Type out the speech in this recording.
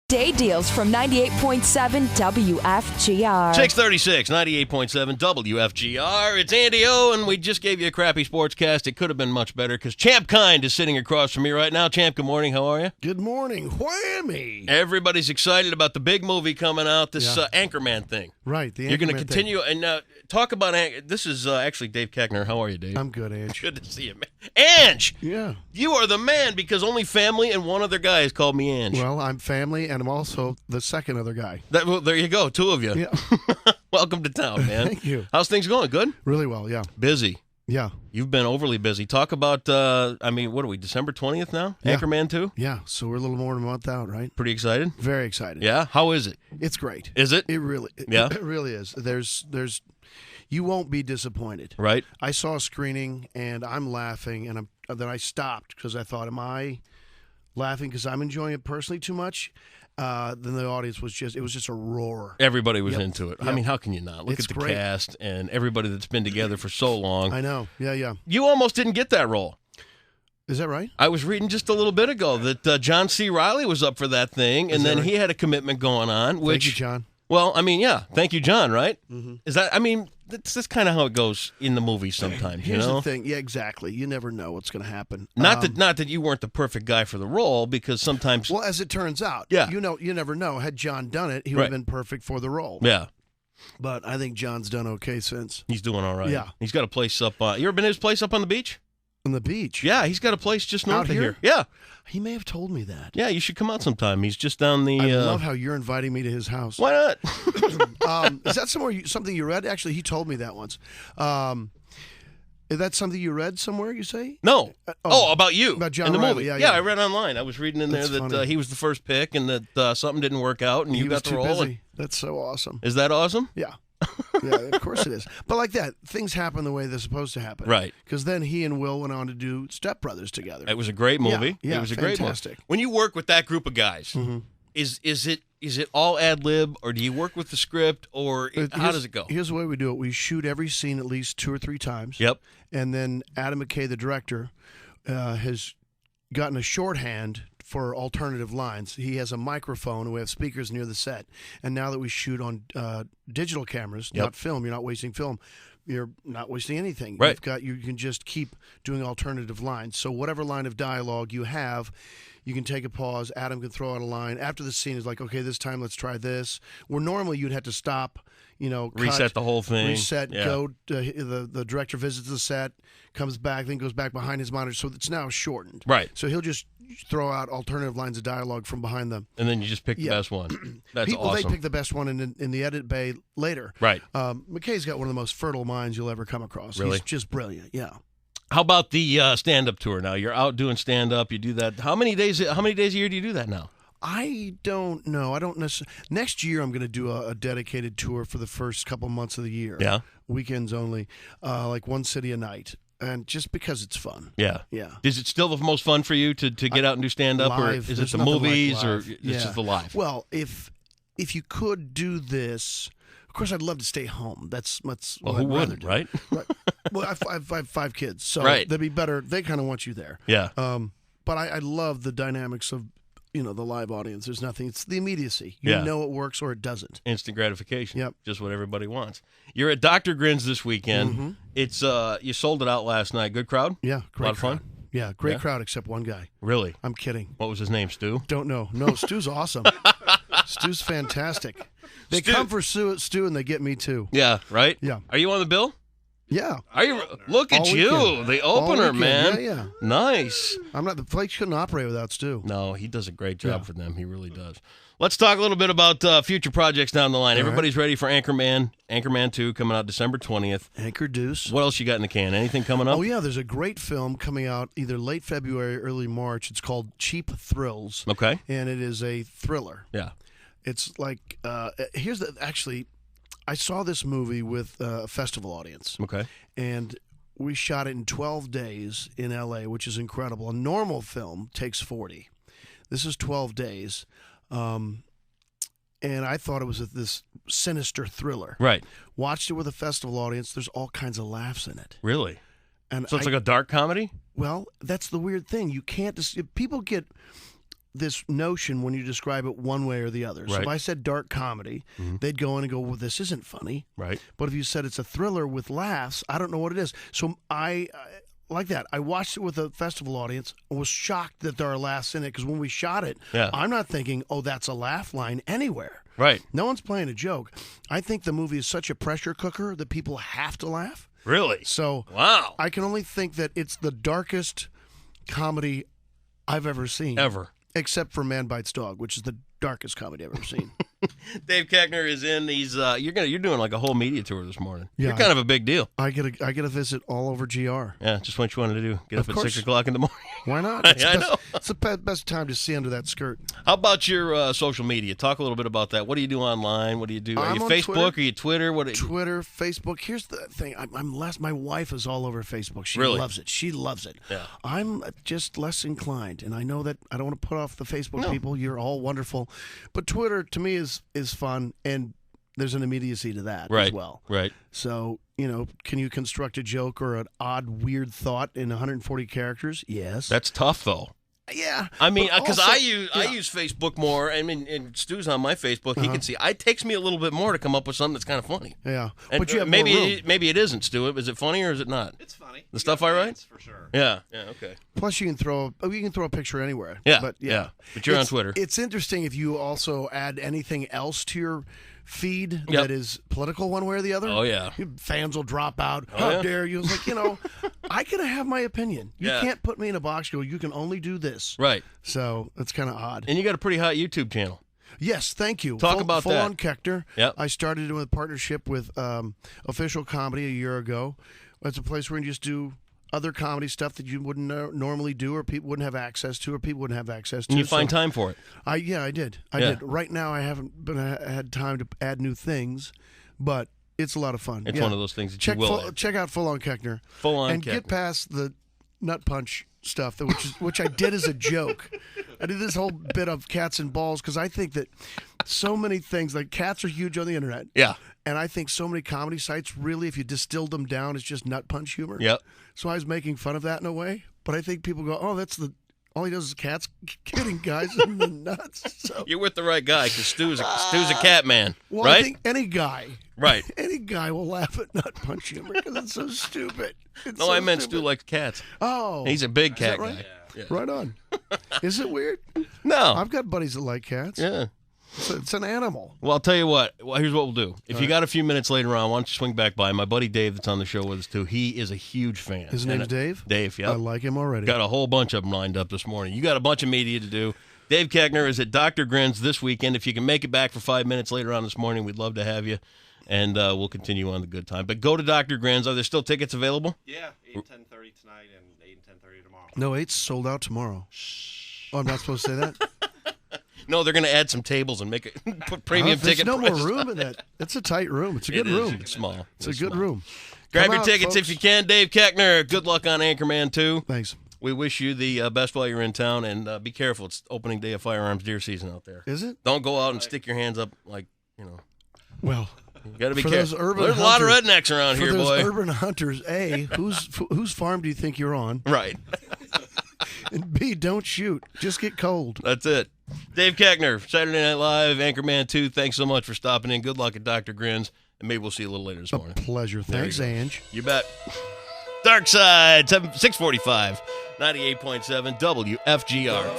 Day deals from 98.7 WFGR. 636, 98.7 WFGR. It's Andy O, and we just gave you a crappy sportscast. It could have been much better because Champ Kind is sitting across from me right now. Champ, good morning. How are you? Good morning. Whammy. Everybody's excited about the big movie coming out, this Anchorman thing. Right. You're going to continue and talk about this is actually Dave Koechner. How are you, Dave? I'm good, Ange. Good to see you, man. Ange! Yeah. You are the man because only family and one other guy has called me Ange. Well, I'm family, and I'm also the second other guy. Well, there you go, two of you. Yeah. Welcome to town, man. Thank you. How's things going? Good? Really well, yeah. Busy. Yeah. You've been overly busy. Talk about, what are we, December 20th now? Yeah. Anchorman 2? Yeah, so we're a little more than a month out, right? Pretty excited? Very excited. Yeah? How is it? It's great. Is it? It really is. There's you won't be disappointed. Right. I saw a screening, and I'm laughing, and then I stopped because I thought, am I laughing because I'm enjoying it personally too much? Then the audience was just a roar. Everybody was into it. Yep. I mean, how can you not? Look It's at the great. cast and everybody that's been together for so long. I know. Yeah. You almost didn't get that role. Is that right? I was reading just a little bit ago that John C. Reilly was up for that thing, and then he had a commitment going on. Which, Thank you, John. Well, I mean, yeah. Thank you, John, right? Mm-hmm. Is that, I mean, that's kind of how it goes in the movies sometimes, Here's you know? the thing. Yeah, exactly. You never know what's going to happen. Not that you weren't the perfect guy for the role, because sometimes... Well, as it turns out, yeah. You never know. Had John done it, he would have been perfect for the role. Yeah. But I think John's done okay since. He's doing all right. Yeah. He's got a place up... you ever been to his place up on the beach? On the beach? Yeah, he's got a place just north Out of here? here. Yeah. He may have told me that. Yeah, you should come out sometime. He's just down the... I love how you're inviting me to his house. Why not? Is that something you read? Actually, he told me that once. Is that something you read somewhere, you say? No. About you. About John in the Reilly. movie. Yeah, I read online. I was reading in That's there that funny. he was the first pick and that something didn't work out and He you was got the too role. busy. That's so awesome. Is that awesome? Yeah. Yeah, of course it is. But like that, things happen the way they're supposed to happen. Right. Because then he and Will went on to do Step Brothers together. It was a great movie. Yeah, it was a great movie. fantastic. When you work with that group of guys, is it all ad lib, or do you work with the script, or how does it go? Here's the way we do it. We shoot every scene at least 2 or 3 times. Yep. And then Adam McKay, the director, has gotten a shorthand for alternative lines. He has a microphone, and we have speakers near the set. And now that we shoot on digital cameras, not film, you're not wasting film. You're not wasting anything. Right. You can just keep doing alternative lines. So whatever line of dialogue you have, you can take a pause. Adam can throw out a line. After the scene is like, okay, this time let's try this. Where normally you'd have to stop, Reset the whole thing. Reset, Yeah. go. The director visits the set, comes back, then goes back behind his monitor. So it's now shortened. Right. So he'll just throw out alternative lines of dialogue from behind them. And then you just pick the best one. That's People, awesome. they pick the best one in the edit bay later. Right. McKay's got one of the most fertile minds you'll ever come across. Really? He's just brilliant. Yeah. How about the stand-up tour now? You're out doing stand-up. You do that. How many days a year do you do that now? I don't know. I don't necessarily. Next year, I'm going to do a dedicated tour for the first couple months of the year. Yeah. Weekends only, like one city a night. And just because it's fun. Yeah. Yeah. Is it still the most fun for you to get out and do stand-up, or Live. is it There's the nothing like movies, or live. it's just the live? Well, if you could do this, of course, I'd love to stay home. That's what Well, I'd who rather wouldn't, do. right? Right. Well, I have 5 kids, so Right. they'd be better. They kind of want you there. Yeah. But I love the dynamics of the live audience. There's nothing. It's the immediacy. You Yeah. know it works or it doesn't. Instant gratification. Yep. Just what everybody wants. You're at Dr. Grin's this weekend. It's you sold it out last night. Good crowd? Yeah, great A lot of crowd. fun? Yeah, great Yeah? crowd except one guy. Really? I'm kidding. What was his name, Stu? Don't know. No, Stu's awesome. Stu's fantastic. They come for Stu and they get me too. Yeah, right? Yeah. Are you on the bill? Yeah. Are you? Look at All you, weekend. the All opener, weekend. man. Yeah. Nice. I'm not. The place couldn't operate without Stu. No, he does a great job Yeah. for them. He really does. Let's talk a little bit about future projects down the line. All Everybody's ready for Anchorman 2 coming out December 20th. Anchor Deuce. What else you got in the can? Anything coming up? Oh yeah, there's a great film coming out either late February, or early March. It's called Cheap Thrills. Okay. And it is a thriller. Yeah. It's like actually, I saw this movie with a festival audience. Okay. And we shot it in 12 days in L.A., which is incredible. A normal film takes 40. This is 12 days. And I thought it was this sinister thriller. Right. Watched it with a festival audience. There's all kinds of laughs in it. Really? And So it's like a dark comedy? well, that's the weird thing. You can't people get this notion when you describe it one way or the other. So Right. if I said dark comedy, they'd go in and go, well, this isn't funny. Right. But if you said it's a thriller with laughs, I don't know what it is. So I like that. I watched it with a festival audience and was shocked that there are laughs in it because when we shot it, Yeah. I'm not thinking, oh, that's a laugh line anywhere. Right. No one's playing a joke. I think the movie is such a pressure cooker that people have to laugh. Really? So Wow. I can only think that it's the darkest comedy I've ever seen. Ever. Except for Man Bites Dog, which is the darkest comedy I've ever seen. Dave Koechner is in. He's you're doing like a whole media tour this morning. Yeah, You're kind of a big deal. I get a visit all over GR. Yeah, just what you wanted to do. Get Of up course. at 6 o'clock in the morning. Why not? It's I the best, know. It's the best time to see under that skirt. How about your social media? Talk a little bit about that. What do you do online? What do you do? Are I'm you on Facebook? Twitter. Are you Twitter? What? Twitter, Facebook. Here's the thing. I'm less. My wife is all over Facebook. She Really? loves it. She loves it. Yeah. I'm just less inclined, and I know that I don't want to put off the Facebook people. You're all wonderful, but Twitter to me is fun, and there's an immediacy to that Right. as well. Right. So, can you construct a joke or an odd, weird thought in 140 characters? Yes. That's tough though. Yeah. I mean, But because also- I use Facebook more. I mean, and Stu's on my Facebook. He can see. It takes me a little bit more to come up with something that's kind of funny. Yeah. And But you have maybe more room. maybe it isn't, Stu. Is it funny or is it not? It's funny. The stuff I write? For sure. Yeah. Yeah. Okay. Plus, you can throw a picture anywhere. Yeah. But But you're on It's- Twitter. It's interesting if you also add anything else to your feed Yep. that is political one way or the other. Oh, yeah. Fans will drop out. Oh, How yeah? dare you? It's like, I can have my opinion. You Yeah. can't put me in a box and go, you can only do this. Right. So it's kind of odd. And you got a pretty hot YouTube channel. Yes, thank you. Talk about Full that. on Koechner. Yep. I started it with a partnership with Official Comedy a year ago. It's a place where you can just do other comedy stuff that you wouldn't normally do, or people wouldn't have access to, or people wouldn't have access to. And you find So time for it. I did. I Yeah. did. Right now, I haven't had time to add new things, but it's a lot of fun. It's one of those things that you will add. Check out Full on Koechner. Full on and Koechner. get past the nut punch stuff, which I did as a joke. I did this whole bit of cats and balls because I think that so many things, like cats are huge on the internet. Yeah. And I think so many comedy sites, really, if you distilled them down, it's just nut punch humor. Yep. So I was making fun of that in a way, but I think people go, "Oh, all he does is cats getting guys in the nuts." So, You're with the right guy because Stu's a cat man, well, right? I think any guy, Right. any guy will laugh at nut punch humor because it's so stupid. It's No, so I meant stupid. Stu likes cats. Oh, He's a big cat that right? guy. Yeah. right on. Is it weird? No. I've got buddies that like cats. Yeah. It's an animal. Well, I'll tell you what. Well, here's what we'll do. If you got a few minutes later on, why don't you swing back by? My buddy Dave that's on the show with us, too. He is a huge fan. His name's Dave? Dave, yeah. I like him already. Got a whole bunch of them lined up this morning. You got a bunch of media to do. Dave Koechner is at Dr. Grin's this weekend. If you can make it back for 5 minutes later on this morning, we'd love to have you. And we'll continue on the good time. But go to Dr. Grin's. Are there still tickets available? Yeah, 8 and 10:30 tonight and 8 and 10:30 tomorrow. No, 8's sold out tomorrow. Oh, I'm not supposed to say that? No, they're going to add some tables and make it put premium There's ticket no prices. more room in that. It's a tight room. It's a good It is. room. It's small. It's a good room. Grab Come your out, tickets if folks. you can. Dave Koechner, good luck on Anchorman 2. Thanks. We wish you the best while you're in town, and be careful. It's opening day of firearms deer season out there. Is it? Don't go out and stick your hands up like, Well, you got to be For careful. those urban There's a lot of hunters- rednecks around for here, those boy. urban hunters, A, whose farm do you think you're on? Right. And B, don't shoot. Just get cold. That's it. Dave Koechner, Saturday Night Live, Anchorman 2. Thanks so much for stopping in. Good luck at Dr. Grin's, and maybe we'll see you a little later this morning. Pleasure. There you Thanks, go. Ange. You bet. Dark Side, 645, 98.7 WFGR.